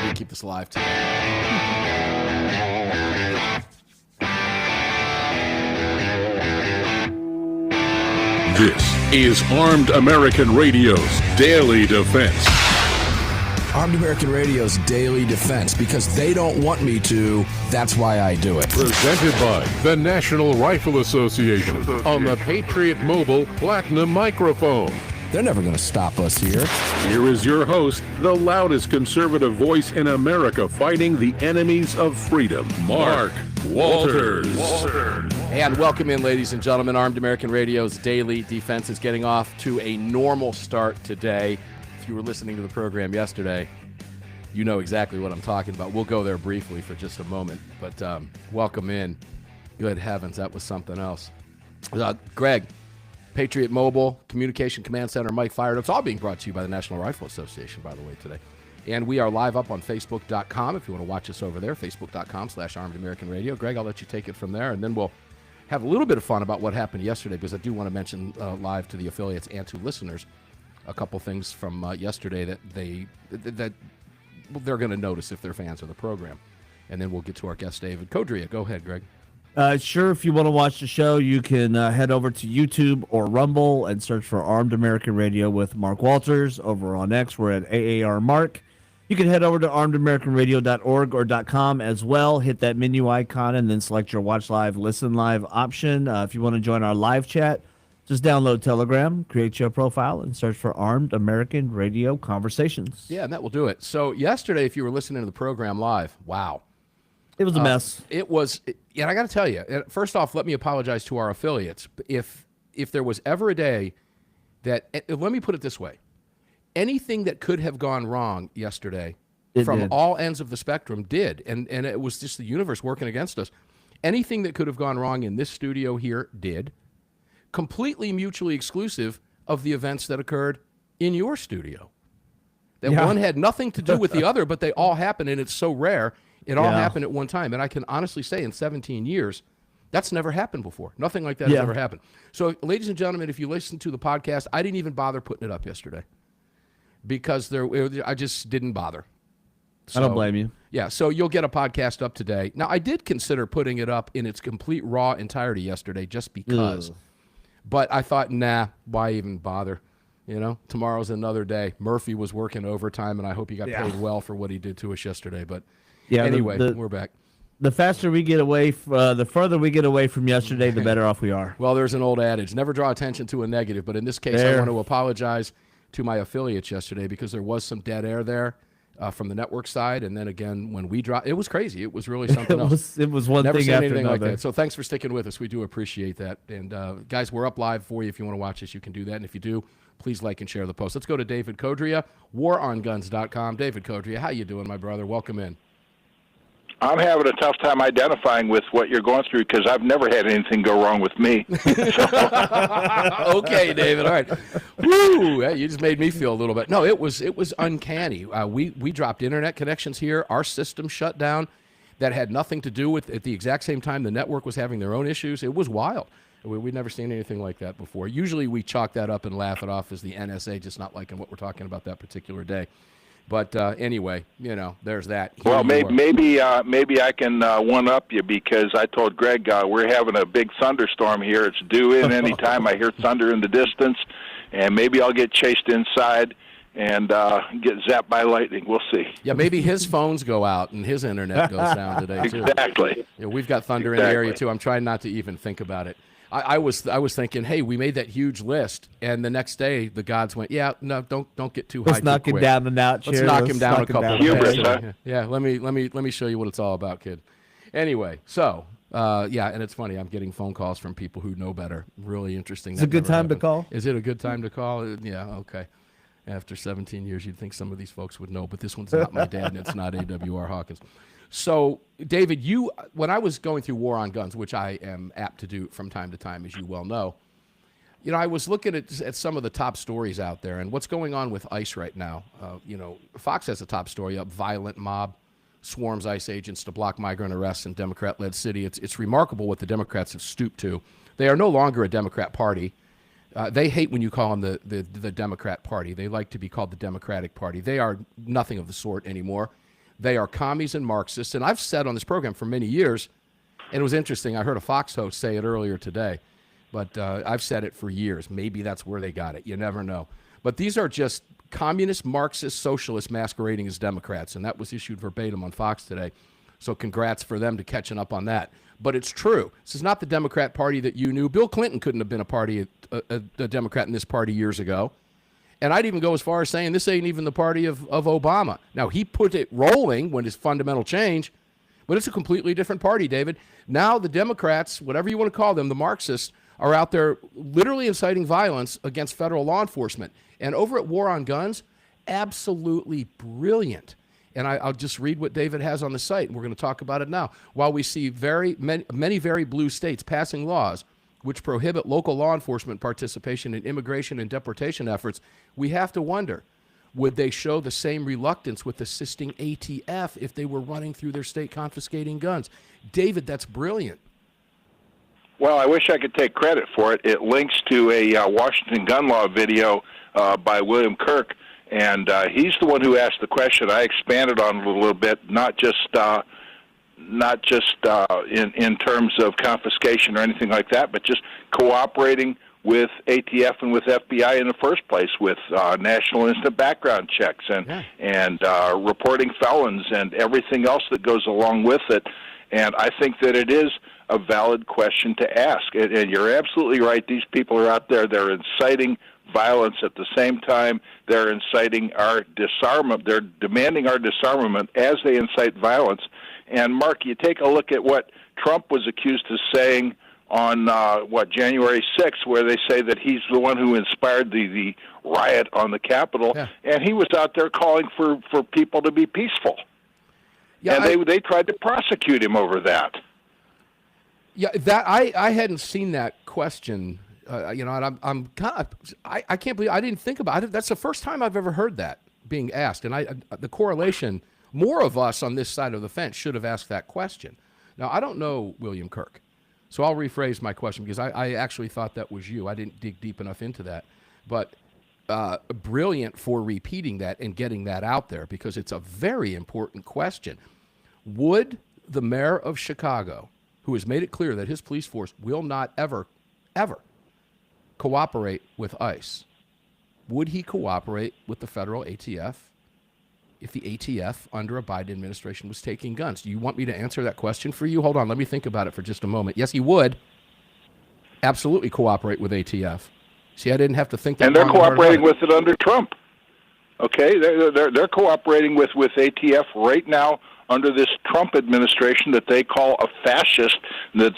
maybe keep this live today. This is Armed American Radio's Daily Defense. Armed American Radio's Daily Defense, because they don't want me to, that's why I do it. Presented by the National Rifle Association on the Patriot Mobile Platinum microphone. They're never going to stop us here. Here is your host, the loudest conservative voice in America fighting the enemies of freedom, Mark Walters. And welcome in, ladies and gentlemen. Armed American Radio's Daily Defense is getting off to a normal start today. If you were listening to the program yesterday, you know exactly what I'm talking about. We'll go there briefly for just a moment, but welcome in. Good heavens, that was something else. Greg, Patriot Mobile, Communication Command Center, Mike Fired. It's all being brought to you by the National Rifle Association, by the way, today. And we are live up on Facebook.com if you want to watch us over there, Facebook.com/Armed American Radio. Greg, I'll let you take it from there, and then we'll have a little bit of fun about what happened yesterday, because I do want to mention live to the affiliates and to listeners a couple things from yesterday that they're going to notice if they're fans of the program. And then we'll get to our guest, David Codrea. Go ahead, Greg. Sure, if you want to watch the show, you can head over to YouTube or Rumble and search for Armed American Radio with Mark Walters. Over on X, we're at AAR Mark. You can head over to armedamericanradio.org or .com as well. Hit that menu icon and then select your Watch Live, Listen Live option. If you want to join our live chat, just download Telegram, create your profile, and search for Armed American Radio Conversations. Yeah, and that will do it. So yesterday, if you were listening to the program live, wow. It was a mess. It was, and I got to tell you, first off, let me apologize to our affiliates. If there was ever a day that, let me put it this way, anything that could have gone wrong yesterday from all ends of the spectrum did, and it was just the universe working against us. Anything that could have gone wrong in this studio here did, completely mutually exclusive of the events that occurred in your studio. That one had nothing to do with the other, but they all happened, and it's so rare. It all happened at one time. And I can honestly say in 17 years, that's never happened before. Nothing like that has ever happened. So, ladies and gentlemen, if you listen to the podcast, I didn't even bother putting it up yesterday because I just didn't bother. So, I don't blame you. Yeah, so you'll get a podcast up today. Now, I did consider putting it up in its complete raw entirety yesterday just because. Ugh. But I thought, nah, why even bother? You know, tomorrow's another day. Murphy was working overtime, and I hope he got paid well for what he did to us yesterday. But anyway, we're back. The faster we get away, the further we get away from yesterday, the better off we are. Well, there's an old adage, never draw attention to a negative. But in this case, I want to apologize to my affiliates yesterday because there was some dead air there from the network side. And then again, when we dropped, it was crazy. It was really something else. It was one never thing seen after anything another. like that. So thanks for sticking with us. We do appreciate that. And guys, we're up live for you. If you want to watch us, you can do that. And if you do, please like and share the post. Let's go to David Codrea, waronguns.com. David Codrea, how you doing, my brother? Welcome in. I'm having a tough time identifying with what you're going through because I've never had anything go wrong with me. Okay, David. All right. Woo! You just made me feel a little bit. No, it was uncanny. We dropped internet connections here. Our system shut down. That had nothing to do with, at the exact same time, the network was having their own issues. It was wild. We'd never seen anything like that before. Usually we chalk that up and laugh it off as the NSA just not liking what we're talking about that particular day. But anyway, you know, there's that. Here well, maybe I can one-up you because I told Greg we're having a big thunderstorm here. It's due in any time. I hear thunder in the distance, and maybe I'll get chased inside and get zapped by lightning. We'll see. Yeah, maybe his phones go out and his internet goes down today, too. Exactly. Yeah, we've got thunder in the area, too. I'm trying not to even think about it. I was thinking, hey, we made that huge list, and the next day the gods went, yeah, no, don't get too high. Let's knock him down a notch. Let's knock him down a couple. Hubris, huh? Yeah, let me show you what it's all about, kid. Anyway, so and it's funny. I'm getting phone calls from people who know better. Really interesting. It's a good time to call. Is it a good time to call? Yeah, okay. After 17 years, you'd think some of these folks would know, but this one's not my dad, and it's not AWR Hawkins. So, David, when I was going through War on Guns, which I am apt to do from time to time, as you well know, you know, I was looking at some of the top stories out there and what's going on with ICE right now. You know, Fox has a top story up: violent mob swarms ICE agents to block migrant arrests in Democrat-led city. It's remarkable what the Democrats have stooped to. They are no longer a Democrat party. They hate when you call them the Democrat Party. They like to be called the Democratic Party. They are nothing of the sort anymore. They are commies and Marxists. And I've said on this program for many years, and it was interesting, I heard a Fox host say it earlier today, but I've said it for years. Maybe that's where they got it. You never know. But these are just communist, Marxist, socialists masquerading as Democrats, and that was issued verbatim on Fox today. So congrats for them to catching up on that. But it's true. This is not the Democrat Party that you knew. Bill Clinton couldn't have been a Democrat in this party years ago. And I'd even go as far as saying this ain't even the party of Obama. Now, he put it rolling when his fundamental change, but it's a completely different party, David. Now the Democrats, whatever you want to call them, the Marxists, are out there literally inciting violence against federal law enforcement. And over at War on Guns, absolutely brilliant. And I'll just read what David has on the site, and we're going to talk about it now. While we see many very blue states passing laws which prohibit local law enforcement participation in immigration and deportation efforts, we have to wonder, would they show the same reluctance with assisting ATF if they were running through their state confiscating guns? David, that's brilliant. Well, I wish I could take credit for it. It links to a Washington gun law video by William Kirk, and he's the one who asked the question. I expanded on it a little bit, not just in terms of confiscation or anything like that, but just cooperating with ATF and with FBI in the first place, with national instant background checks and reporting felons and everything else that goes along with it. And I think that it is a valid question to ask. And you're absolutely right. These people are out there. They're inciting violence at the same time. They're inciting our disarmament. They're demanding our disarmament as they incite violence. And, Mark, you take a look at what Trump was accused of saying on, January 6th, where they say that he's the one who inspired the riot on the Capitol, and he was out there calling for people to be peaceful. Yeah, and they tried to prosecute him over that. Yeah, that I hadn't seen that question, and I'm kind of I can't believe I didn't think about it. That's the first time I've ever heard that being asked, and the correlation. More of us on this side of the fence should have asked that question. Now, I don't know William Kirk, so I'll rephrase my question because I actually thought that was you. I didn't dig deep enough into that. But brilliant for repeating that and getting that out there because it's a very important question. Would the mayor of Chicago, who has made it clear that his police force will not ever cooperate with ICE, would he cooperate with the federal ATF if the ATF under a Biden administration was taking guns? Do you want me to answer that question for you? Hold on, let me think about it for just a moment. Yes, he would absolutely cooperate with ATF. See, I didn't have to think that. And they're cooperating with it under Trump. Okay, they're cooperating with ATF right now under this Trump administration that they call a fascist. That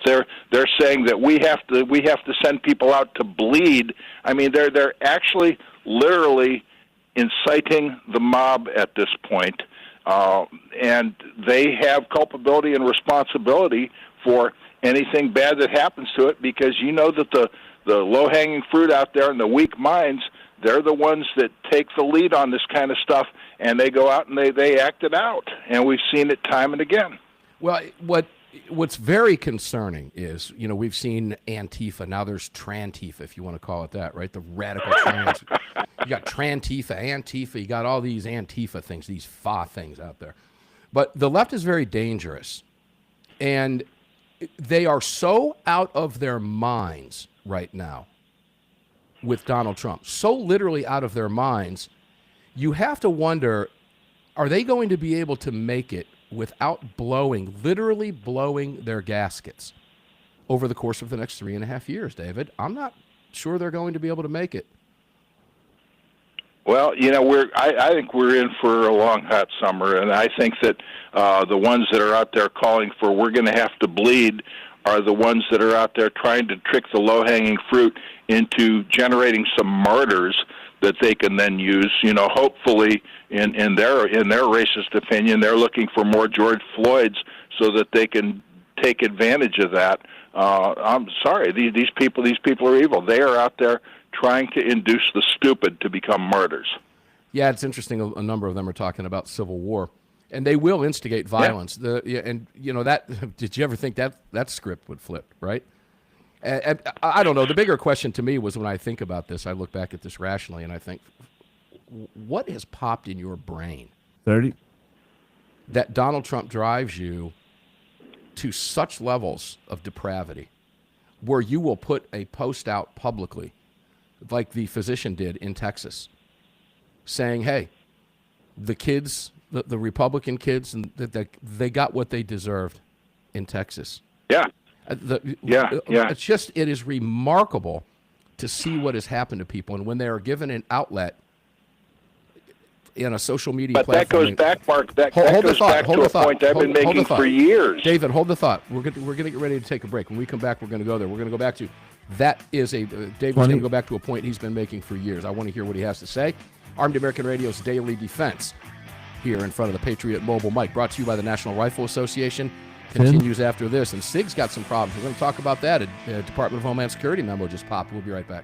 they're saying that we have to send people out to bleed. I mean, they're actually literally inciting the mob at this point, and they have culpability and responsibility for anything bad that happens to it, because you know that the low-hanging fruit out there and the weak minds, they're the ones that take the lead on this kind of stuff, and they go out and they act it out, and we've seen it time and again. Well, what's very concerning is, we've seen Antifa. Now there's Trantifa, if you want to call it that, right? The radical trans. You got Trantifa, Antifa. You got all these Antifa things, these FA things out there. But the left is very dangerous. And they are so out of their minds right now with Donald Trump. So literally out of their minds. You have to wonder, are they going to be able to make it without literally blowing their gaskets over the course of the next 3.5 years, David? I'm not sure they're going to be able to make it. Well, I think we're in for a long, hot summer, and I think that the ones that are out there calling for we're going to have to bleed are the ones that are out there trying to trick the low-hanging fruit into generating some martyrs that they can then use. Hopefully in their racist opinion, they're looking for more George Floyds so that they can take advantage of that. I'm sorry, these people are evil. They are out there trying to induce the stupid to become martyrs. Yeah, it's interesting. A number of them are talking about civil war, and they will instigate violence. Yeah. That. Did you ever think that script would flip? Right. And I don't know. The bigger question to me was when I think about this, I look back at this rationally, and I think, what has popped in your brain? 30. that Donald Trump drives you to such levels of depravity where you will put a post out publicly, like the physician did in Texas, saying, hey, the kids, the Republican kids, and they got what they deserved in Texas. Yeah. Yeah. It is remarkable to see what has happened to people. And when they are given an outlet in a social media platform. But that goes back, Mark. That goes back to a point I've been making for years. David, hold the thought. We're going to get ready to take a break. When we come back, we're going to go there. We're going to go back to that is a David's going to go back to a point he's been making for years. I want to hear what he has to say. Armed American Radio's Daily Defense here in front of the Patriot Mobile mic, brought to you by the National Rifle Association. Continues after this, and SIG's got some problems. We're going to talk about that. A Department of Homeland Security memo just popped. We'll be right back.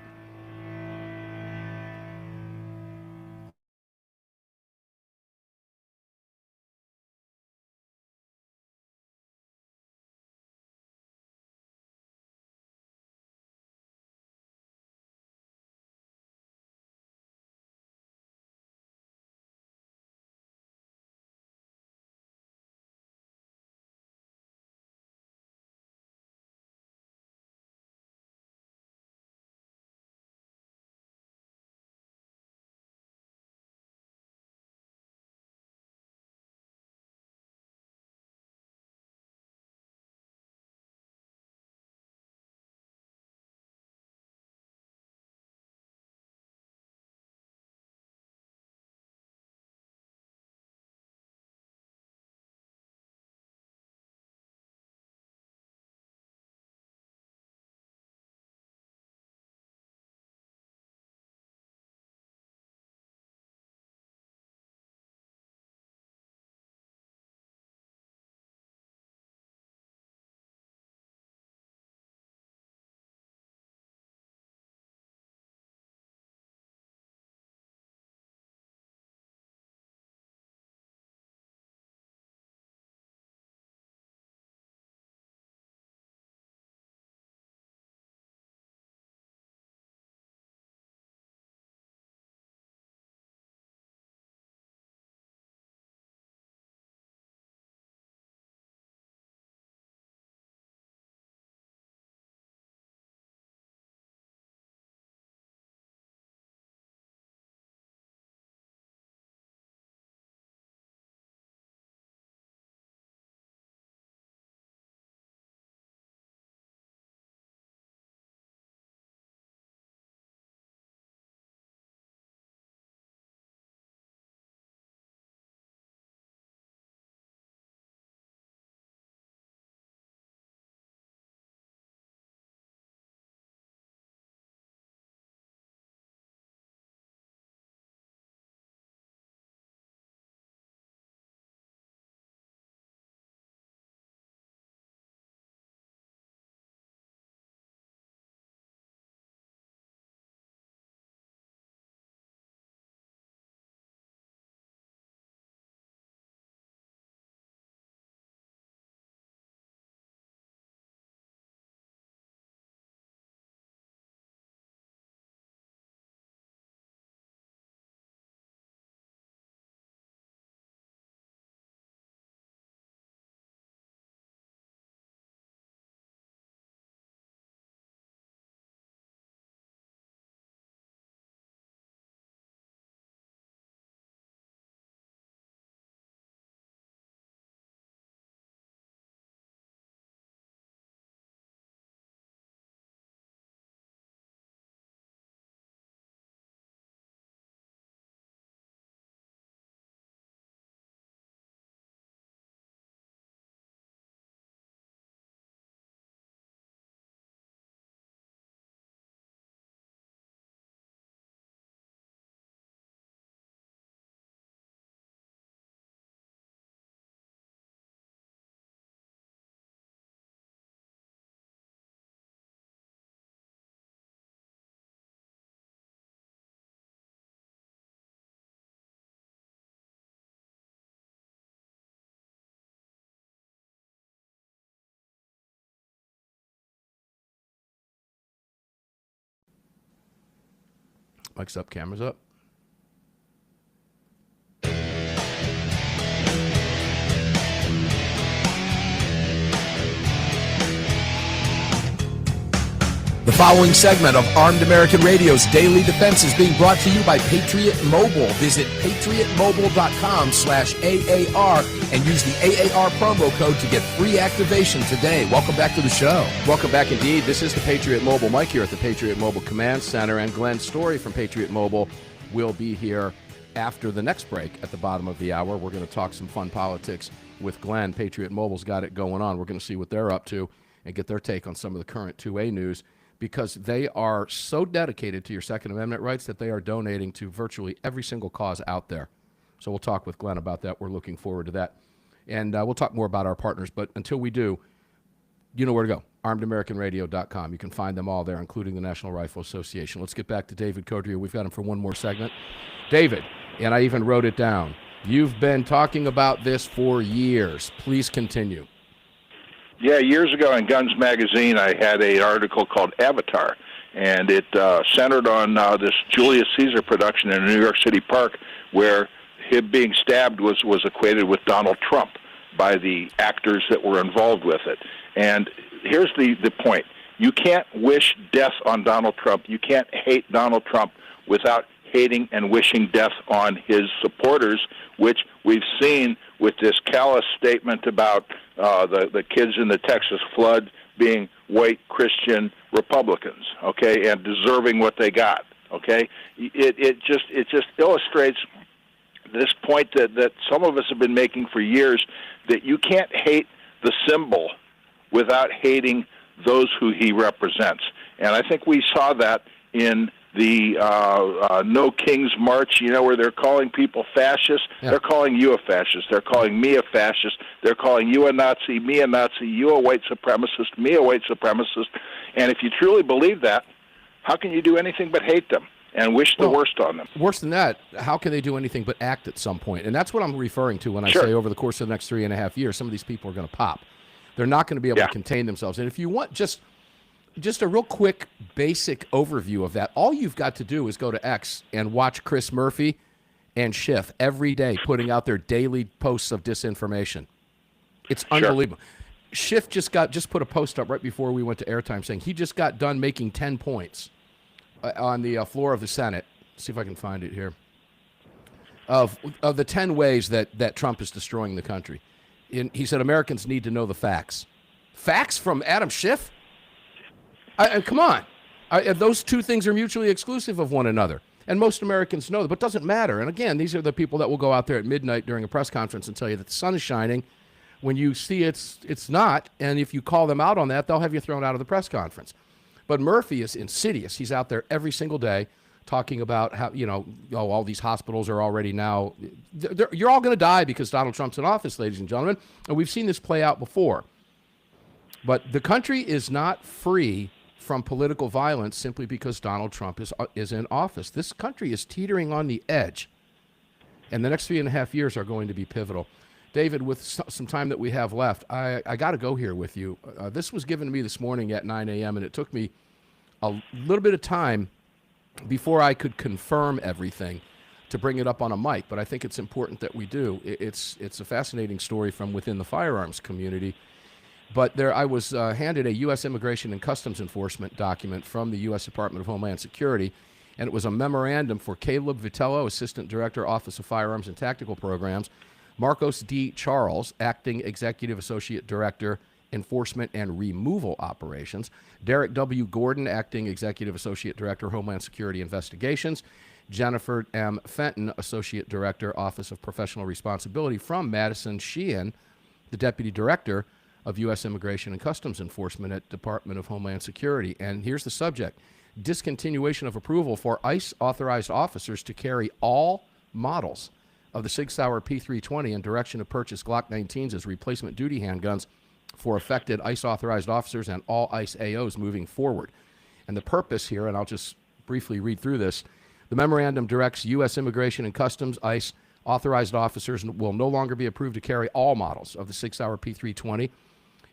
Mic's up, camera's up. The following segment of Armed American Radio's Daily Defense is being brought to you by Patriot Mobile. Visit patriotmobile.com/AAR and use the AAR promo code to get free activation today. Welcome back to the show. Welcome back indeed. This is the Patriot Mobile. Mike here at the Patriot Mobile Command Center, and Glenn Story from Patriot Mobile will be here after the next break at the bottom of the hour. We're going to talk some fun politics with Glenn. Patriot Mobile's got it going on. We're going to see what they're up to and get their take on some of the current 2A news, because they are so dedicated to your Second Amendment rights that they are donating to virtually every single cause out there. So we'll talk with Glenn about that. We're looking forward to that. And we'll talk more about our partners. But until we do, you know where to go, armedamericanradio.com. You can find them all there, including the National Rifle Association. Let's get back to David Codrea. We've got him for one more segment. David, and I even wrote it down, you've been talking about this for years. Please continue. Yeah, years ago in Guns Magazine, I had an article called Avatar, and it centered on this Julius Caesar production in a New York City park where him being stabbed was equated with Donald Trump by the actors that were involved with it. And here's the point. You can't wish death on Donald Trump. You can't hate Donald Trump without hating and wishing death on his supporters, which we've seen with this callous statement about the kids in the Texas flood being white Christian Republicans, okay, and deserving what they got, okay? It just illustrates this point that some of us have been making for years, that you can't hate the symbol without hating those who he represents. And I think we saw that in the No King's March, you know, where they're calling people fascists. Yeah. They're calling you a fascist. They're calling me a fascist. They're calling you a Nazi, me a Nazi, you a white supremacist, me a white supremacist. And if you truly believe that, how can you do anything but hate them and wish the worst on them? Worse than that, how can they do anything but act at some point? And that's what I'm referring to when I say over the course of the next 3.5 years, some of these people are going to pop. They're not going to be able to contain themselves. And if you want just a real quick, basic overview of that, all you've got to do is go to X and watch Chris Murphy and Schiff every day putting out their daily posts of disinformation. It's unbelievable. Schiff just put a post up right before we went to airtime saying he just got done making 10 points on the floor of the Senate. Let's see if I can find it here. Of the 10 ways that Trump is destroying the country. He said Americans need to know the facts. Facts from Adam Schiff? Come on. Those two things are mutually exclusive of one another. And most Americans know that, but it doesn't matter. And again, these are the people that will go out there at midnight during a press conference and tell you that the sun is shining when you see it's not. And if you call them out on that, they'll have you thrown out of the press conference. But Murphy is insidious. He's out there every single day talking about how, all these hospitals are already now, you're all going to die because Donald Trump's in office, ladies and gentlemen. And we've seen this play out before. But the country is not free from political violence simply because Donald Trump is in office. This country is teetering on the edge, and the next 3.5 years are going to be pivotal. David, with some time that we have left, I got to go here with you. This was given to me this morning at 9 a.m., and it took me a little bit of time before I could confirm everything to bring it up on a mic, but I think it's important that we do. It's a fascinating story from within the firearms community. But I was handed a U.S. Immigration and Customs Enforcement document from the U.S. Department of Homeland Security, and it was a memorandum for Caleb Vitello, Assistant Director, Office of Firearms and Tactical Programs, Marcos D. Charles, Acting Executive Associate Director, Enforcement and Removal Operations, Derek W. Gordon, Acting Executive Associate Director, Homeland Security Investigations, Jennifer M. Fenton, Associate Director, Office of Professional Responsibility, from Madison Sheehan, the Deputy Director of U.S. Immigration and Customs Enforcement at Department of Homeland Security. And here's the subject: discontinuation of approval for ICE authorized officers to carry all models of the Sig Sauer P320 and direction to purchase Glock 19s as replacement duty handguns for affected ICE authorized officers and all ICE AOs moving forward. And the purpose here, and I'll just briefly read through this, the memorandum directs U.S. Immigration and Customs, ICE authorized officers will no longer be approved to carry all models of the Sig Sauer P320.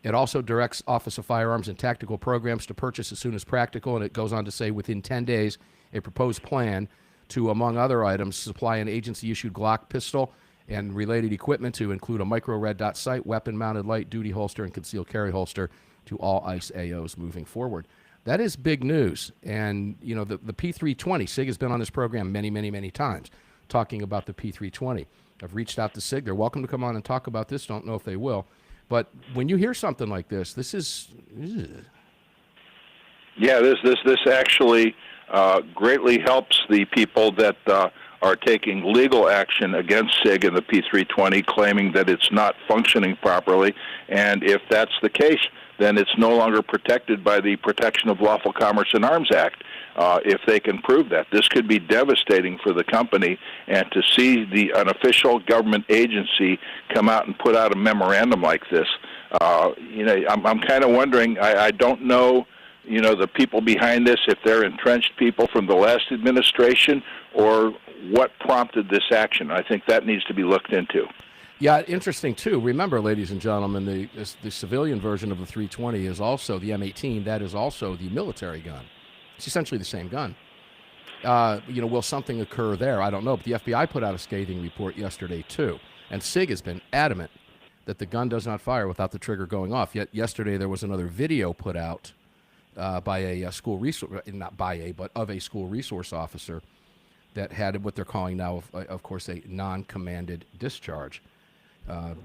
It also directs Office of Firearms and Tactical Programs to purchase as soon as practical, and it goes on to say within 10 days, a proposed plan to, among other items, supply an agency-issued Glock pistol and related equipment to include a micro-red dot sight, weapon-mounted light duty holster, and concealed carry holster to all ICE AOs moving forward. That is big news. And, you know, the P320, SIG has been on this program many, many, many times talking about the P320. I've reached out to SIG. They're welcome to come on and talk about this. Don't know if they will. But when you hear something like this is... Yeah, this actually greatly helps the people that are taking legal action against SIG and the P320, claiming that it's not functioning properly. And if that's the case, then it's no longer protected by the Protection of Lawful Commerce in Arms Act. If they can prove that, this could be devastating for the company. And to see an official government agency come out and put out a memorandum like this, I'm kind of wondering. I don't know, the people behind this, if they're entrenched people from the last administration or what prompted this action. I think that needs to be looked into. Yeah, interesting, too. Remember, ladies and gentlemen, the civilian version of the 320 is also the M18. That is also the military gun. It's essentially the same gun. Will something occur there? I don't know. But the FBI put out a scathing report yesterday, too. And SIG has been adamant that the gun does not fire without the trigger going off. Yet yesterday there was another video put out by a school resource, not by a, but of a school resource officer that had what they're calling now, of course, a non-commanded discharge.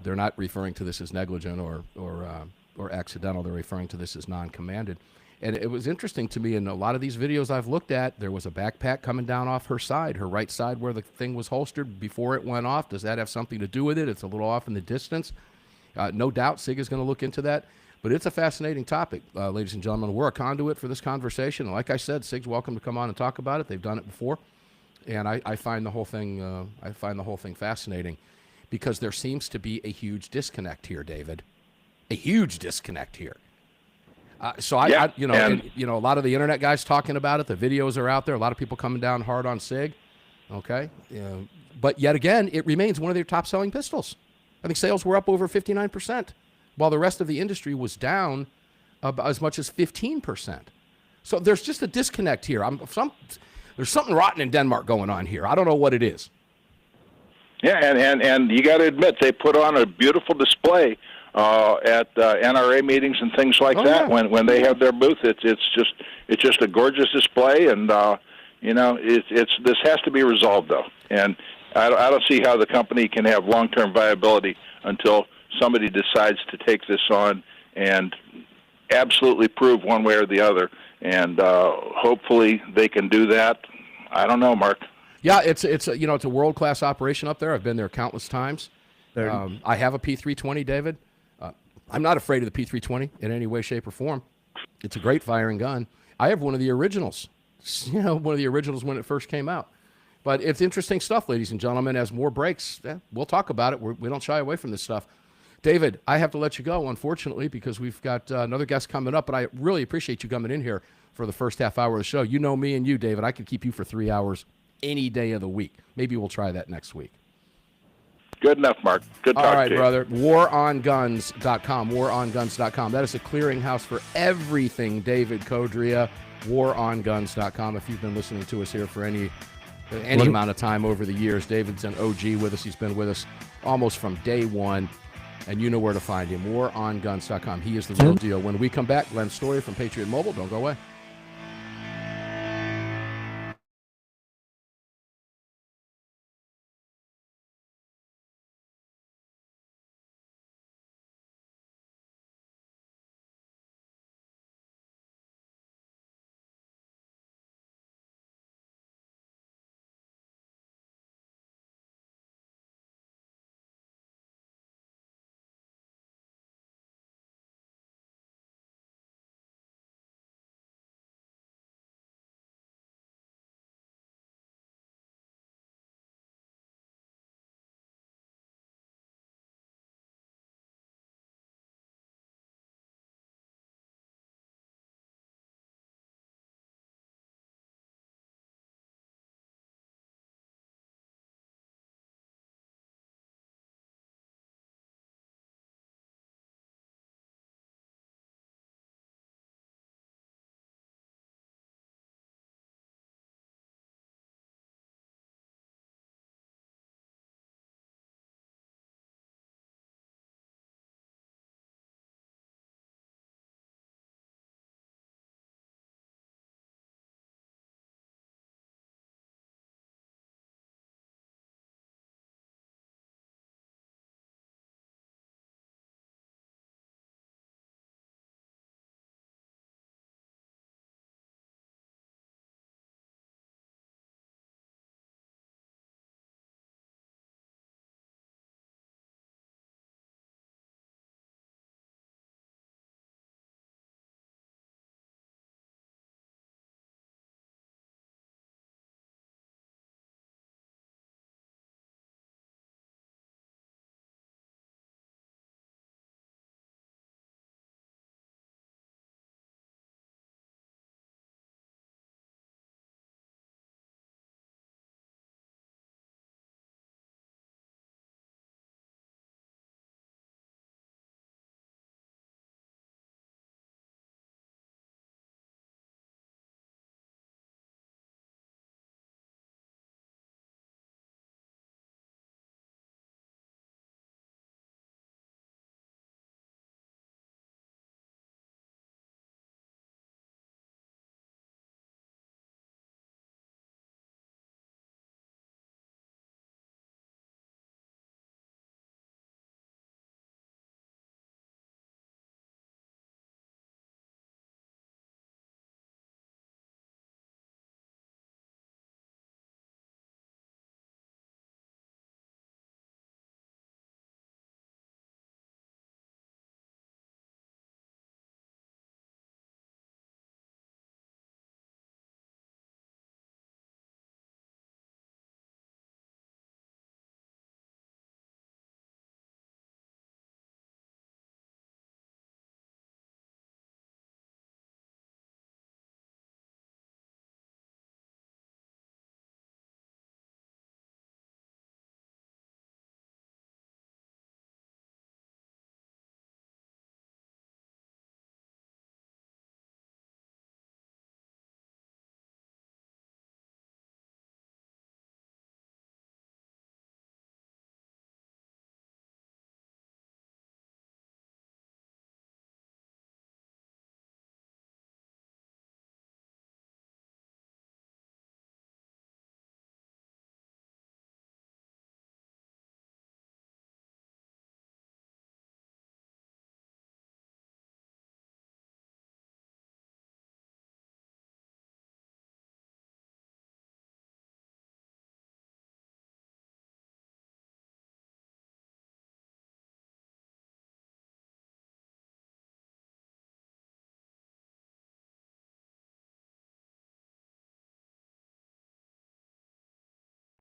They're not referring to this as negligent or accidental. They're referring to this as non-commanded. And it was interesting to me in a lot of these videos I've looked at, there was a backpack coming down off her side, her right side where the thing was holstered before it went off. Does that have something to do with it? It's a little off in the distance. No doubt SIG is going to look into that. But it's a fascinating topic, ladies and gentlemen. We're a conduit for this conversation. And like I said, SIG's welcome to come on and talk about it. They've done it before. And I find the whole thing fascinating because there seems to be a huge disconnect here, David. A huge disconnect here. A lot of the internet guys talking about it. The videos are out there. A lot of people coming down hard on SIG. Okay. But yet again, it remains one of their top selling pistols. I think sales were up over 59%, while the rest of the industry was down about as much as 15%. So there's just a disconnect here. There's something rotten in Denmark going on here. I don't know what it is. Yeah, and you got to admit, they put on a beautiful display at NRA meetings and things like that. Yeah. When they have their booth, it's just a gorgeous display, and this has to be resolved though. And I don't see how the company can have long-term viability until somebody decides to take this on and absolutely prove one way or the other. And hopefully they can do that. I don't know, Mark. Yeah, it's a world-class operation up there. I've been there countless times. I have a P320, David. I'm not afraid of the P320 in any way, shape, or form. It's a great firing gun. I have one of the originals. One of the originals when it first came out. But it's interesting stuff, ladies and gentlemen. As more breaks, we'll talk about it. We don't shy away from this stuff. David, I have to let you go, unfortunately, because we've got another guest coming up. But I really appreciate you coming in here for the first half hour of the show. You know me and you, David. I could keep you for 3 hours any day of the week. Maybe we'll try that next week. Good enough, Mark. Good talk to you. All right, brother. WarOnGuns.com. WarOnGuns.com. That is a clearinghouse for everything David Codrea. WarOnGuns.com. If you've been listening to us here for any amount of time over the years, David's an OG with us. He's been with us almost from day one, and you know where to find him. WarOnGuns.com. He is the real deal. When we come back, Glenn Story from Patriot Mobile. Don't go away.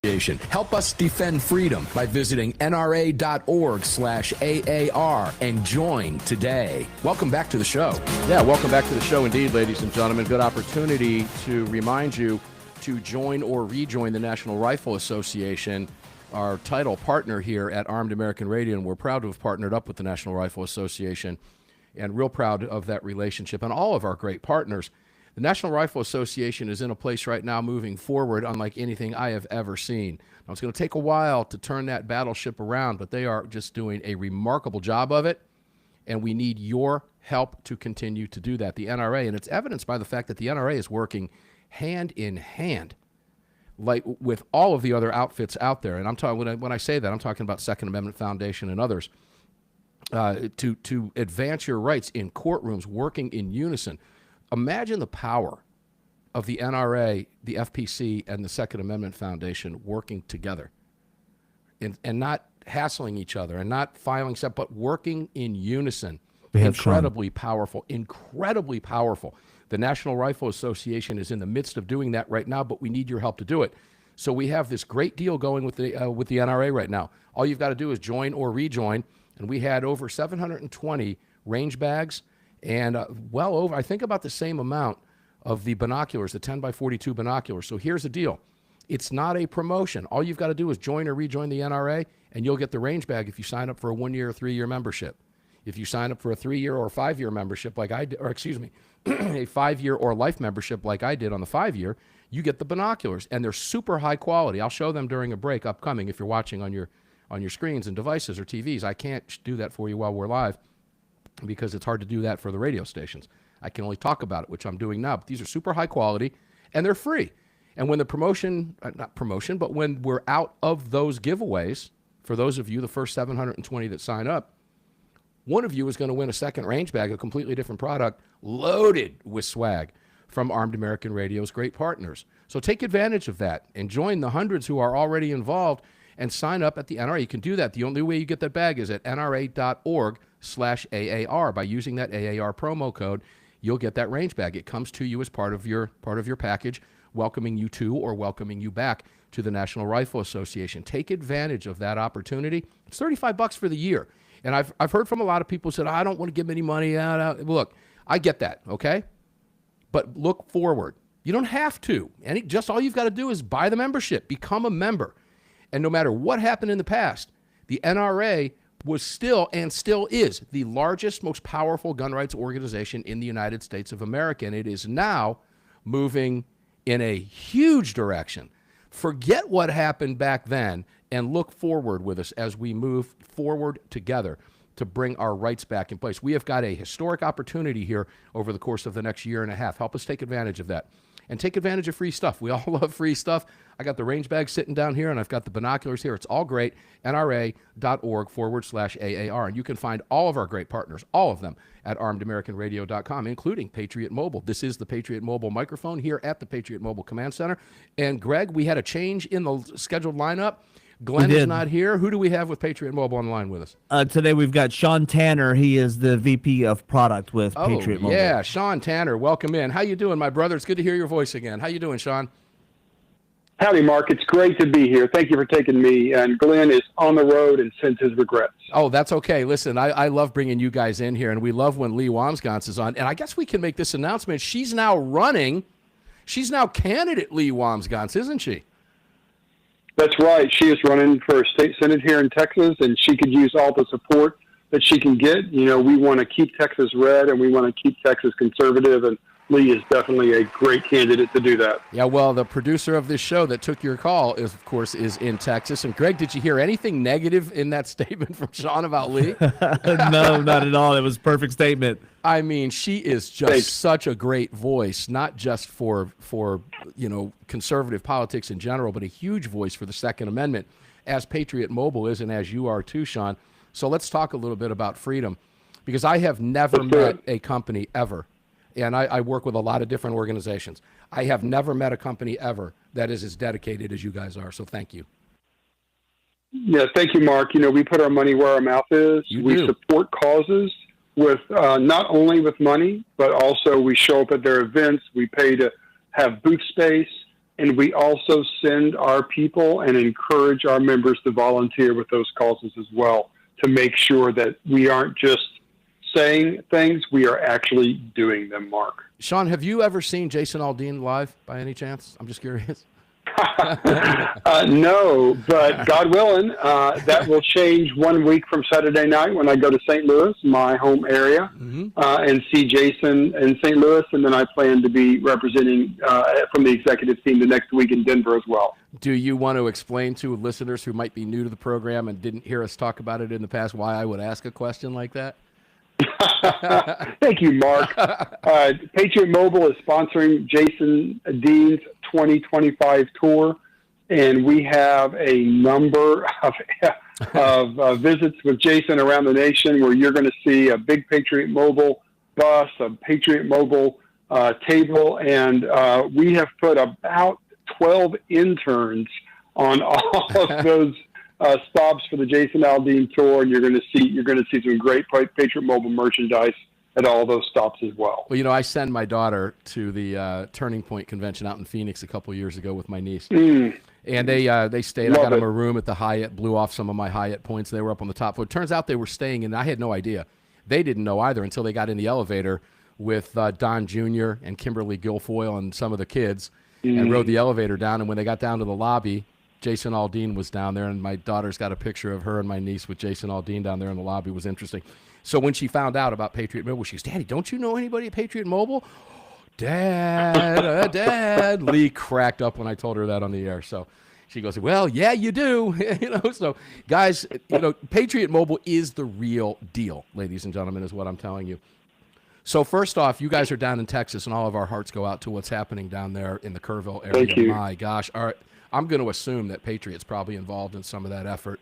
Help us defend freedom by visiting nra.org/AAR and join today. Welcome back to the show. Yeah, welcome back to the show indeed, ladies and gentlemen. Good opportunity to remind you to join or rejoin the National Rifle Association, our title partner here at Armed American Radio, and we're proud to have partnered up with the National Rifle Association and real proud of that relationship and all of our great partners. The National Rifle Association is in a place right now moving forward unlike anything I have ever seen. Now, it's going to take a while to turn that battleship around, but they are just doing a remarkable job of it, and we need your help to continue to do that. The NRA, and it's evidenced by the fact that the NRA is working hand in hand like with all of the other outfits out there. And I'm talking when I say that, I'm talking about Second Amendment Foundation and others, to advance your rights in courtrooms, working in unison. Imagine the power of the NRA, the FPC, and the Second Amendment Foundation working together and not hassling each other and not filing stuff, but working in unison. Incredibly powerful, incredibly powerful. The National Rifle Association is in the midst of doing that right now, but we need your help to do it. So we have this great deal going with the NRA right now. All you've got to do is join or rejoin, and we had over 720 range bags and well over, I think about the same amount of the binoculars, the 10 by 42 binoculars. So here's the deal. It's not a promotion. All you've got to do is join or rejoin the NRA, and you'll get the range bag if you sign up for a 1-year or 3-year membership. If you sign up for a 3-year or 5-year membership like I did, or excuse me, a 5-year or life membership like I did on the 5-year, you get the binoculars, and they're super high quality. I'll show them during a break upcoming if you're watching on your screens and devices or TVs. I can't do that for you while we're live because it's hard to do that for the radio stations. I can only talk about it, which I'm doing now. But these are super high quality, and they're free. And when the promotion, not promotion, but when we're out of those giveaways, for those of you, the first 720 that sign up, one of you is going to win a second range bag, a completely different product, loaded with swag from Armed American Radio's great partners. So take advantage of that and join the hundreds who are already involved and sign up at the NRA. You can do that. The only way you get that bag is at nra.org/AAR. By using that AAR promo code, you'll get that range bag. It comes to you as part of your package, welcoming you to or welcoming you back to the National Rifle Association. Take advantage of that opportunity. It's $35 for the year. And I've heard from a lot of people who said, I don't want to give any money out. Look, I get that, okay? But look forward. You don't have to. Just all you've got to do is buy the membership, become a member. And no matter what happened in the past, the NRA was still and still is the largest, most powerful gun rights organization in the United States of America. And it is now moving in a huge direction. Forget what happened back then and look forward with us as we move forward together to bring our rights back in place. We have got a historic opportunity here over the course of the next year and a half. Help us take advantage of that. And take advantage of free stuff. We all love free stuff. I got the range bag sitting down here, and I've got the binoculars here. It's all great. NRA.org/AAR. And you can find all of our great partners, all of them, at ArmedAmericanRadio.com, including Patriot Mobile. This is the Patriot Mobile microphone here at the Patriot Mobile Command Center. And, Greg, we had a change in the scheduled lineup. Glenn is not here. Who do we have with Patriot Mobile on the line with us? Today we've got Sean Tanner. He is the VP of Product with Patriot Mobile. Yeah, Sean Tanner, welcome in. How you doing, my brother? It's good to hear your voice again. How you doing, Sean? Howdy, Mark. It's great to be here. Thank you for taking me. And Glenn is on the road and sends his regrets. Oh, that's okay. Listen, I love bringing you guys in here, and we love when Lee Wamsgans is on. And I guess we can make this announcement. She's now candidate Lee Wamsgans, isn't she? That's right. She is running for state senate here in Texas, and she could use all the support that she can get. You know, we want to keep Texas red, and we want to keep Texas conservative, and Lee is definitely a great candidate to do that. Yeah, well, the producer of this show that took your call, is, of course, is in Texas. And, Greg, did you hear anything negative in that statement from Sean about Lee? No, not at all. It was a perfect statement. I mean, she is just such a great voice, not just for conservative politics in general, but a huge voice for the Second Amendment, as Patriot Mobile is and as you are too, Sean. So let's talk a little bit about freedom, because I have never met a company ever, and I work with a lot of different organizations. I have never met a company ever that is as dedicated as you guys are, so thank you. Yeah, thank you, Mark. You know, we put our money where our mouth is. We support causes with not only with money, but also we show up at their events. We pay to have booth space, and we also send our people and encourage our members to volunteer with those causes as well, to make sure that we aren't just saying things, we are actually doing them, Mark. Sean, have you ever seen Jason Aldean live by any chance? I'm just curious. No, but God willing, that will change 1 week from Saturday night when I go to St. Louis, my home area, and see Jason in St. Louis, and then I plan to be representing from the executive team the next week in Denver as well. Do you want to explain to listeners who might be new to the program and didn't hear us talk about it in the past why I would ask a question like that? Thank you, Mark. Patriot Mobile is sponsoring Jason Dean's 2025 tour, and we have a number of visits with Jason around the nation where you're going to see a big Patriot Mobile bus, a Patriot Mobile table, and we have put about 12 interns on all of those stops for the Jason Aldean tour, and you're going to see some great Patriot Mobile merchandise at all those stops as well. Well, you know, I sent my daughter to the Turning Point convention out in Phoenix a couple years ago with my niece, and they stayed. I got them a room at the Hyatt, blew off some of my Hyatt points. They were up on the top floor. It turns out they were staying, and I had no idea. They didn't know either until they got in the elevator with Don Jr. and Kimberly Guilfoyle and some of the kids, and rode the elevator down. And when they got down to the lobby, Jason Aldean was down there, and my daughter's got a picture of her and my niece with Jason Aldean down there in the lobby. It was interesting. So when she found out about Patriot Mobile, she goes, "Daddy, don't you know anybody at Patriot Mobile?" Dad. Lee cracked up when I told her that on the air. So she goes, "Well, yeah, you do." So guys, Patriot Mobile is the real deal, ladies and gentlemen, is what I'm telling you. So first off, you guys are down in Texas, and all of our hearts go out to what's happening down there in the Kerrville area. Thank you. My gosh. All right. I'm going to assume that Patriot's probably involved in some of that effort.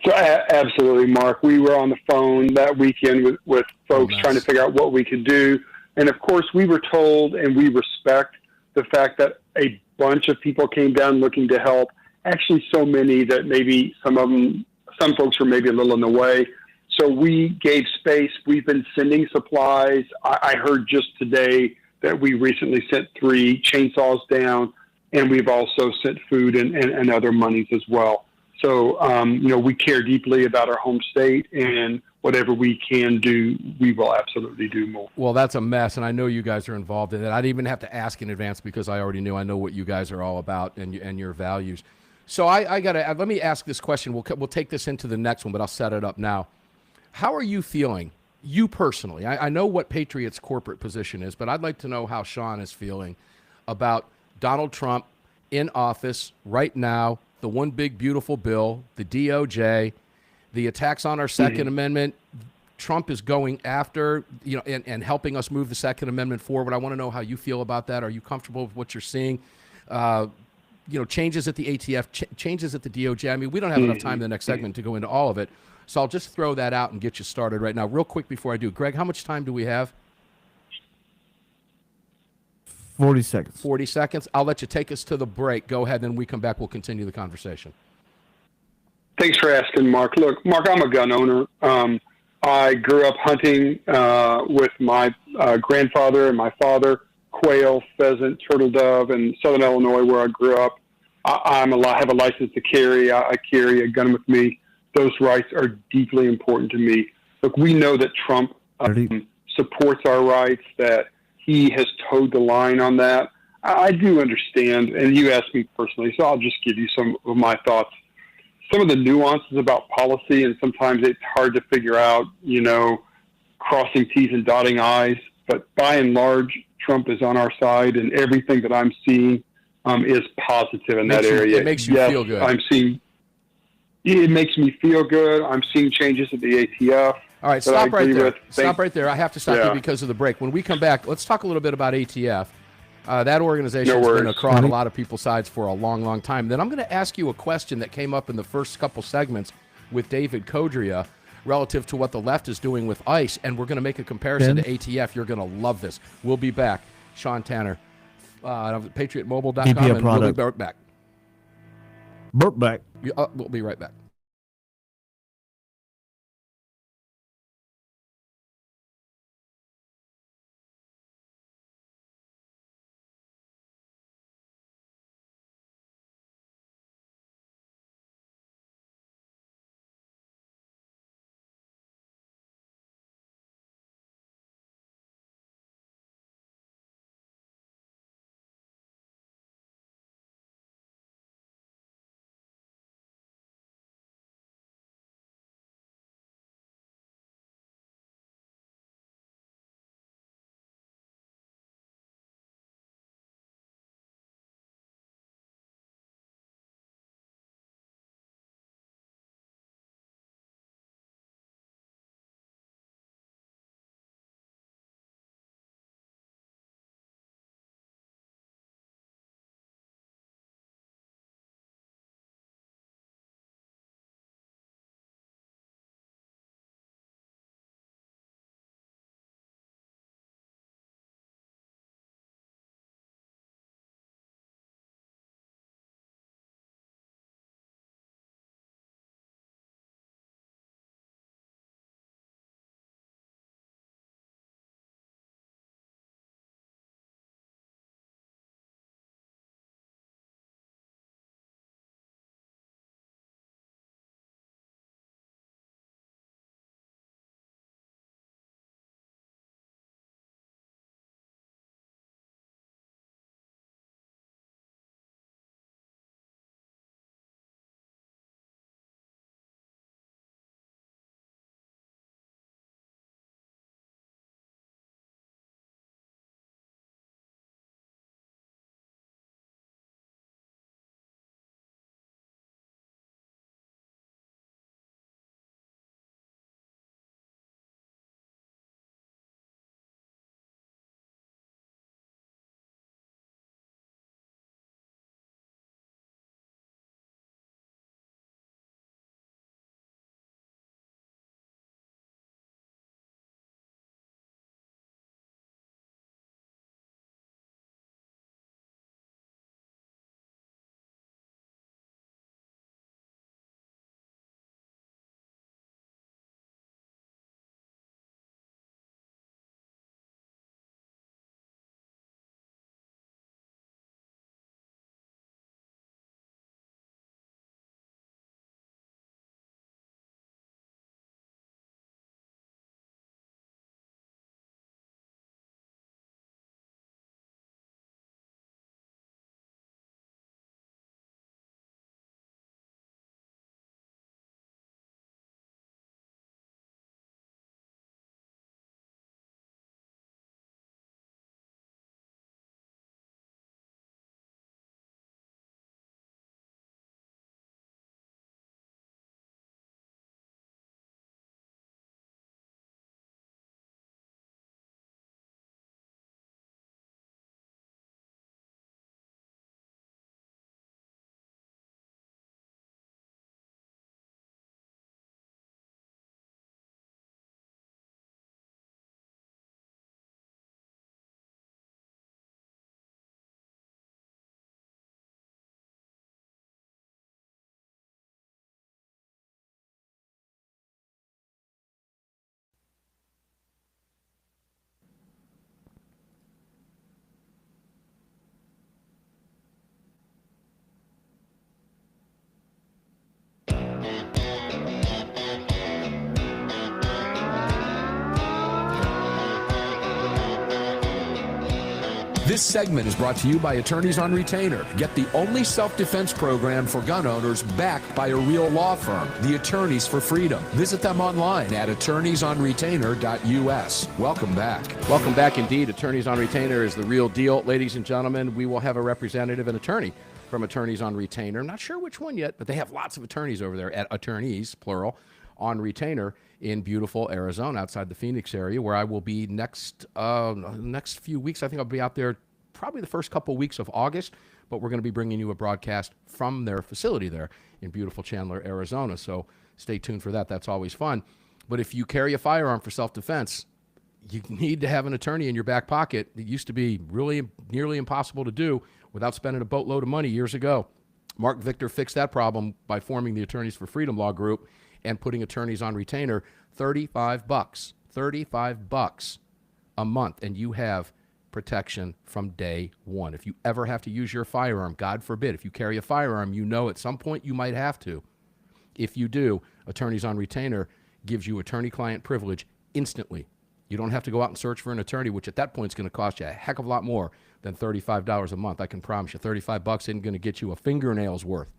So, absolutely, Mark. We were on the phone that weekend with folks trying to figure out what we could do. And, of course, we were told, and we respect the fact that a bunch of people came down looking to help, actually so many that maybe some folks were maybe a little in the way. So we gave space. We've been sending supplies. I heard just today that we recently sent 3 chainsaws down, and we've also sent food and other monies as well. So, we care deeply about our home state, and whatever we can do, we will absolutely do more. Well, that's a mess, and I know you guys are involved in it. I didn't even have to ask in advance because I already knew. I know what you guys are all about and your values. So let me ask this question. We'll take this into the next one, but I'll set it up now. How are you feeling, you personally? I know what Patriot's corporate position is, but I'd like to know how Sean is feeling about Donald Trump in office right now, the one big beautiful bill, the DOJ, the attacks on our Second Amendment. Trump is going after, and helping us move the Second Amendment forward. I want to know how you feel about that. Are you comfortable with what you're seeing? Changes at the ATF, changes at the DOJ. I mean, we don't have enough time in the next segment to go into all of it. So I'll just throw that out and get you started right now. Real quick before I do. Greg, how much time do we have? 40 seconds. 40 seconds. I'll let you take us to the break. Go ahead, then we come back. We'll continue the conversation. Thanks for asking, Mark. Look, Mark, I'm a gun owner. I grew up hunting with my grandfather and my father, quail, pheasant, turtle dove in Southern Illinois, where I grew up. I have a license to carry. I carry a gun with me. Those rights are deeply important to me. Look, we know that Trump supports our rights, that he has towed the line on that. I do understand, and you asked me personally, so I'll just give you some of my thoughts. Some of the nuances about policy, and sometimes it's hard to figure out, crossing T's and dotting I's. But by and large, Trump is on our side, and everything that I'm seeing is positive in that area. It makes you feel good. It makes me feel good. I'm seeing changes at the ATF. All right, stop right there. Stop right there. I have to stop you because of the break. When we come back, let's talk a little bit about ATF. That organization has been across a lot of people's sides for a long, long time. Then I'm going to ask you a question that came up in the first couple segments with David Codrea relative to what the left is doing with ICE, and we're going to make a comparison to ATF. You're going to love this. We'll be back. Sean Tanner, PatriotMobile.com, and we'll be right back. We'll be right back. This segment is brought to you by Attorneys on Retainer. Get the only self-defense program for gun owners backed by a real law firm, the Attorneys for Freedom. Visit them online at attorneysonretainer.us. Welcome back. Welcome back indeed. Attorneys on Retainer is the real deal. Ladies and gentlemen, we will have a representative, an attorney from Attorneys on Retainer. Not sure which one yet, but they have lots of attorneys over there at Attorneys, plural, on Retainer in beautiful Arizona, outside the Phoenix area, where I will be next few weeks. I think I'll be out there probably the first couple weeks of August, but we're going to be bringing you a broadcast from their facility there in beautiful Chandler, Arizona. So stay tuned for that. That's always fun. But if you carry a firearm for self-defense, you need to have an attorney in your back pocket. It used to be really nearly impossible to do without spending a boatload of money years ago. Mark Victor fixed that problem by forming the Attorneys for Freedom Law Group and putting Attorneys on Retainer. $35 a month, and you have protection from day one. If you ever have to use your firearm, God forbid, if you carry a firearm, you know at some point you might have to. If you do, Attorneys on Retainer gives you attorney-client privilege instantly. You don't have to go out and search for an attorney, which at that point is going to cost you a heck of a lot more than $35 a month. I can promise you, $35 isn't going to get you a fingernail's worth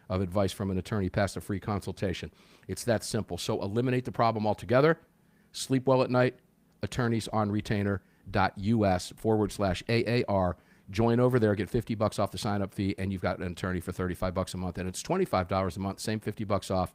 of advice from an attorney past a free consultation. It's that simple. So eliminate the problem altogether. Sleep well at night. attorneysonretainer.us/AAR. Join over there, get $50 off the sign-up fee, and you've got an attorney for $35 a month. And it's $25 a month, same $50 off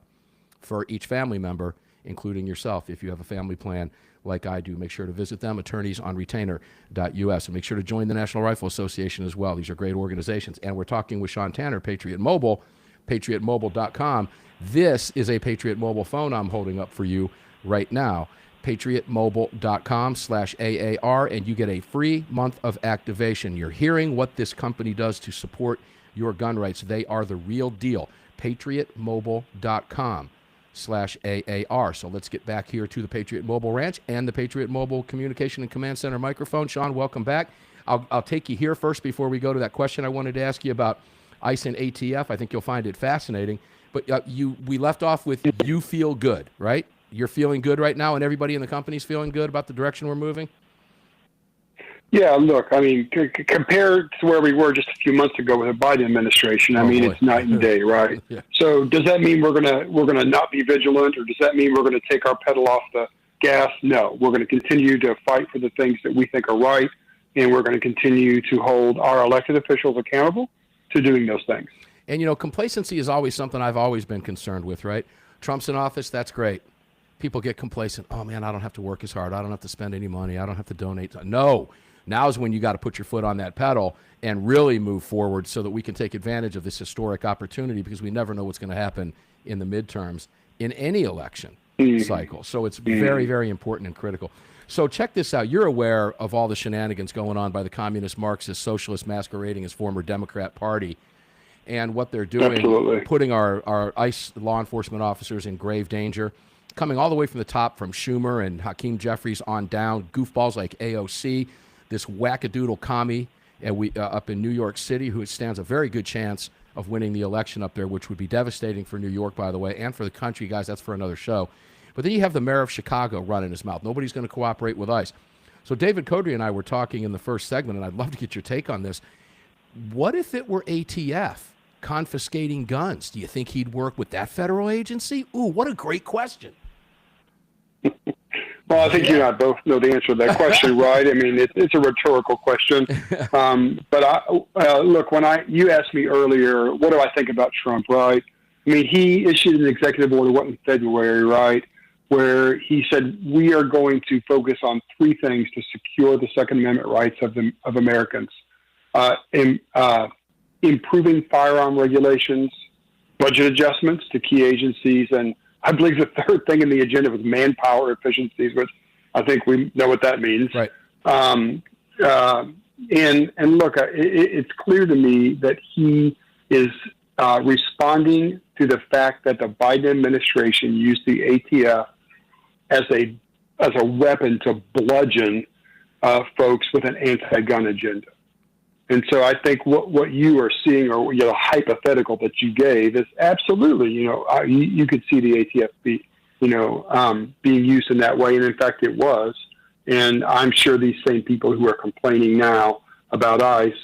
for each family member, including yourself. If you have a family plan like I do, make sure to visit them, attorneysonretainer.us. And make sure to join the National Rifle Association as well. These are great organizations. And we're talking with Sean Tanner, Patriot Mobile, patriotmobile.com. This is a Patriot Mobile phone I'm holding up for you right now. patriotmobile.com/AAR, and you get a free month of activation. You're hearing what this company does to support your gun rights. They are the real deal. patriotmobile.com/AAR. So let's get back here to the Patriot Mobile Ranch and the Patriot Mobile Communication and Command Center microphone. Sean, welcome back. I'll take you here first before we go to that question I wanted to ask you about ICE and ATF. I think you'll find it fascinating. But we left off with you feel good, right? You're feeling good right now, and everybody in the company's feeling good about the direction we're moving? Yeah, look, I mean, compared to where we were just a few months ago with the Biden administration, it's night and day, right? Yeah. So does that mean we're gonna not be vigilant, or does that mean we're going to take our pedal off the gas? No, we're going to continue to fight for the things that we think are right, and we're going to continue to hold our elected officials accountable to doing those things. And, complacency is always something I've always been concerned with, right? Trump's in office, that's great. People get complacent. Oh, man, I don't have to work as hard. I don't have to spend any money. I don't have to donate. No. Now's when you got to put your foot on that pedal and really move forward so that we can take advantage of this historic opportunity, because we never know what's going to happen in the midterms in any election cycle. So it's very, very important and critical. So check this out. You're aware of all the shenanigans going on by the communist Marxist socialist masquerading as former Democrat Party, and what they're doing, Absolutely. Putting our ICE law enforcement officers in grave danger, coming all the way from the top, from Schumer and Hakeem Jeffries on down, goofballs like AOC, this wackadoodle commie up in New York City, who stands a very good chance of winning the election up there, which would be devastating for New York, by the way, and for the country, guys. That's for another show. But then you have the mayor of Chicago running his mouth. Nobody's going to cooperate with ICE. So David Codrea and I were talking in the first segment, and I'd love to get your take on this. What if it were ATF confiscating guns? Do you think he'd work with that federal agency? Ooh, what a great question. Well, I think you and I both know the answer to that question, right? I mean, it's a rhetorical question. But look, you asked me earlier, what do I think about Trump, right? I mean, he issued an executive order, in February, right, where he said we are going to focus on three things to secure the Second Amendment rights of Americans: improving firearm regulations, budget adjustments to key agencies, and I believe the third thing in the agenda was manpower efficiencies, which I think we know what that means. Right. And look, it's clear to me that he is responding to the fact that the Biden administration used the ATF as a weapon to bludgeon folks with an anti-gun agenda. And so I think what you are seeing, or the hypothetical that you gave, is absolutely, you could see the ATF being used in that way, and in fact it was. And I'm sure these same people who are complaining now about ICE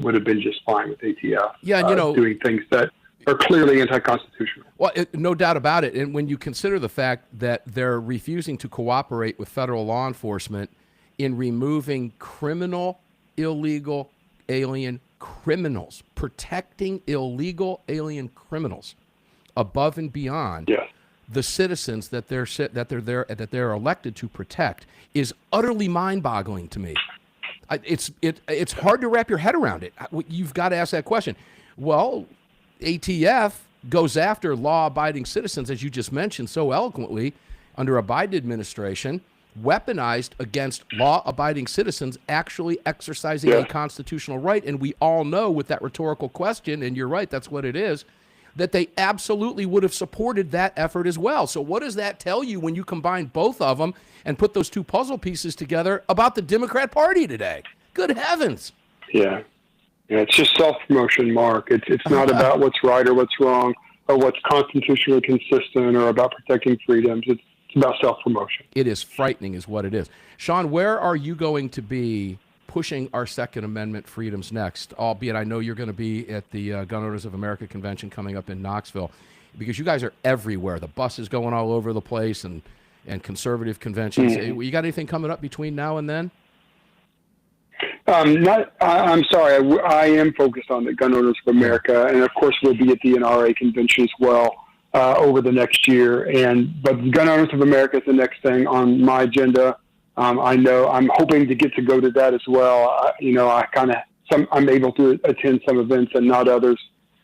would have been just fine with ATF. Yeah, and doing things that are clearly anti-constitutional. Well, no doubt about it. And when you consider the fact that they're refusing to cooperate with federal law enforcement in removing criminal, illegal alien criminals, protecting illegal alien criminals above and beyond the citizens that they're elected to protect, is utterly mind-boggling to me. It's hard to wrap your head around it. You've got to ask that question. Well, ATF goes after law-abiding citizens, as you just mentioned so eloquently, under a Biden administration, weaponized against law-abiding citizens actually exercising a constitutional right. And we all know with that rhetorical question, and you're right, that's what it is, that they absolutely would have supported that effort as well. So what does that tell you when you combine both of them and put those two puzzle pieces together about the Democrat Party today? Good heavens. Yeah, it's just self-promotion, Mark. It's not about what's right or what's wrong or what's constitutionally consistent or about protecting freedoms. It's about self-promotion. It is frightening is what it is. Sean, where are you going to be pushing our Second Amendment freedoms next? Albeit I know you're going to be at the Gun Owners of America convention coming up in Knoxville, because you guys are everywhere. The bus is going all over the place, and conservative conventions. You got anything coming up between now and then? I'm sorry. I am focused on the Gun Owners of America, and of course we'll be at the NRA convention as well over the next year. But Gun Owners of America is the next thing on my agenda. I know I'm hoping to get to go to that as well. I'm able to attend some events and not others,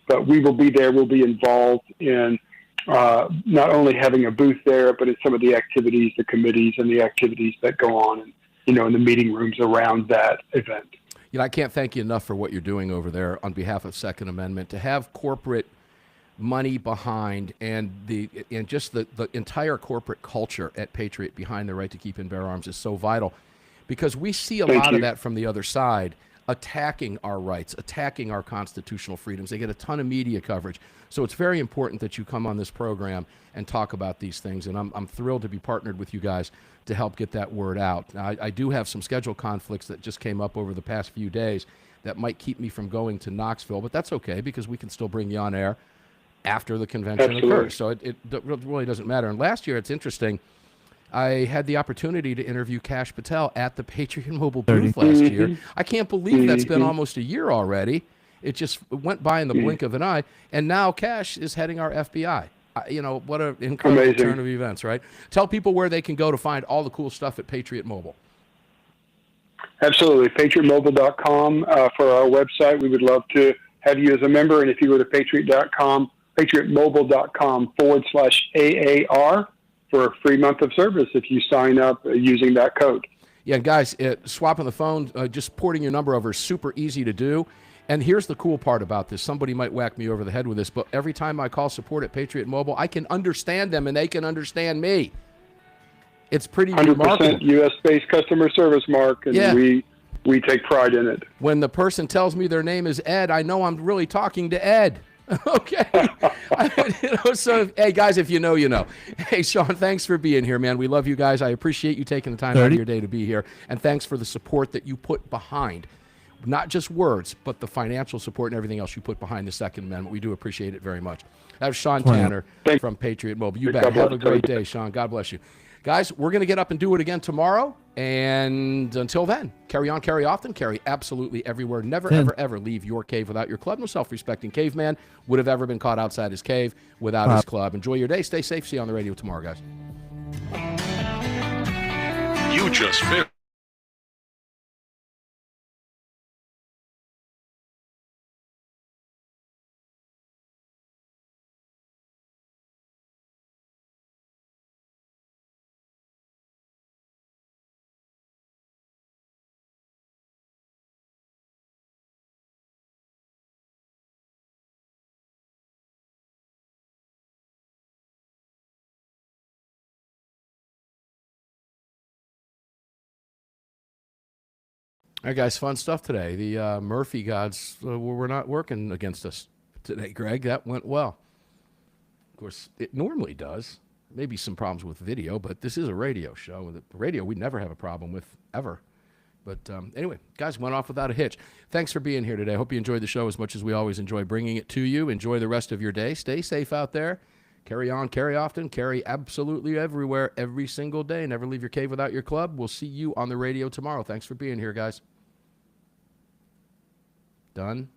but we will be there. We'll be involved in not only having a booth there, but in some of the activities, the committees, and the activities that go on, in the meeting rooms around that event. I can't thank you enough for what you're doing over there on behalf of Second Amendment. To have corporate money behind and just the entire corporate culture at Patriot behind the right to keep and bear arms is so vital, because we see a lot of that from the other side, attacking our rights, attacking our constitutional freedoms. They get a ton of media coverage. So it's very important that you come on this program and talk about these things. And I'm thrilled to be partnered with you guys to help get that word out. Now, I do have some schedule conflicts that just came up over the past few days that might keep me from going to Knoxville, but that's okay, because we can still bring you on air after the convention occurs. So it really doesn't matter. And last year, it's interesting, I had the opportunity to interview Kash Patel at the Patriot Mobile booth last year. I can't believe that's been almost a year already. It just went by in the blink of an eye. And now Kash is heading our FBI. What an incredible turn of events, right? Tell people where they can go to find all the cool stuff at Patriot Mobile. Absolutely. PatriotMobile.com for our website. We would love to have you as a member. And if you go to PatriotMobile.com/AAR for a free month of service if you sign up using that code. Yeah, guys, swapping the phone, just porting your number over is super easy to do. And here's the cool part about this. Somebody might whack me over the head with this, but every time I call support at Patriot Mobile, I can understand them and they can understand me. It's pretty 100% remarkable. U.S.-based customer service, Mark, and we take pride in it. When the person tells me their name is Ed, I know I'm really talking to Ed. Okay. So, hey, guys, if you know, you know. Hey, Sean, thanks for being here, man. We love you guys. I appreciate you taking the time out of your day to be here. And thanks for the support that you put behind, not just words, but the financial support and everything else you put behind the Second Amendment. We do appreciate it very much. That was Sean Tanner from Patriot Mobile. You bet. Have a great day, Sean. God bless you. Guys, we're going to get up and do it again tomorrow. And until then, carry on, carry often, carry absolutely everywhere. Never, ever, ever leave your cave without your club. No self-respecting caveman would have ever been caught outside his cave without his club. Enjoy your day. Stay safe. See you on the radio tomorrow, guys. You just finished. All right, guys, fun stuff today. The Murphy gods were not working against us today, Greg. That went well. Of course, it normally does. Maybe some problems with video, but this is a radio show. With radio, we never have a problem with, ever. But anyway, guys, went off without a hitch. Thanks for being here today. I hope you enjoyed the show as much as we always enjoy bringing it to you. Enjoy the rest of your day. Stay safe out there. Carry on, carry often, carry absolutely everywhere, every single day. Never leave your cave without your club. We'll see you on the radio tomorrow. Thanks for being here, guys. Done.